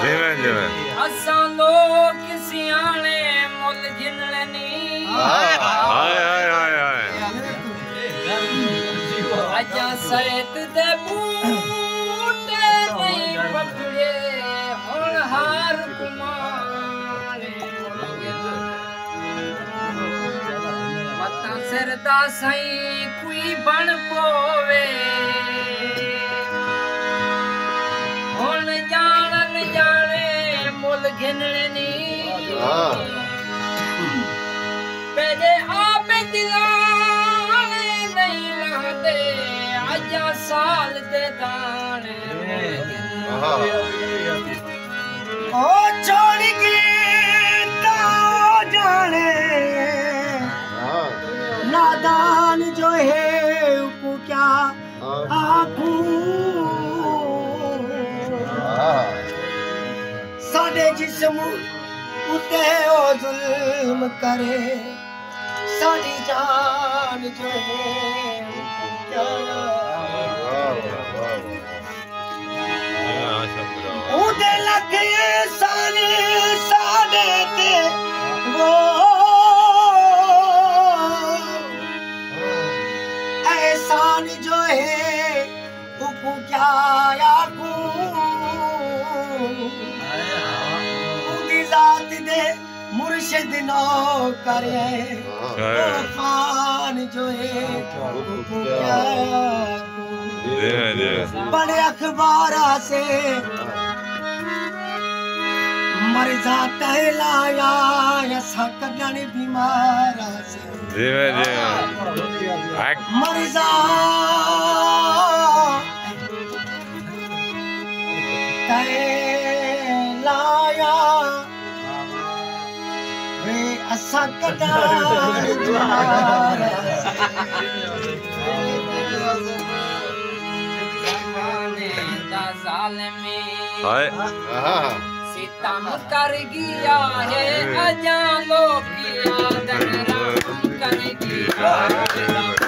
जिवें जिवें असां लोग सियाणे मुल गिनणी हाय हाय हाय हाय अजा सैत दे बूटे नहीं पकड़े हुण हार कुमारे मता सिरदा सई कोई बण पोवे हुण जाणन जाणे मुल गिनणी पेरे आप दिलाने नहीं लाते आजा साल दे दाने ओ छोड़ के ता जाने नादान जो है को क्या आखूं साडे जिस्म उते ओ जुल्म करे साडी जान जो है क्या उदे लगे सारे साडे ते वो एहसान जो है उको क्या आखूं उदी जात दे मुर्शिद नो करे तूफान जो है उको क्या बड़े अखबार से मर्जा तहलाया ऐसा कदन बीमार से मर्जा तहलाया वे ऐसा कदन बीमार हाय सितम कर गया है अजा लोग कर गया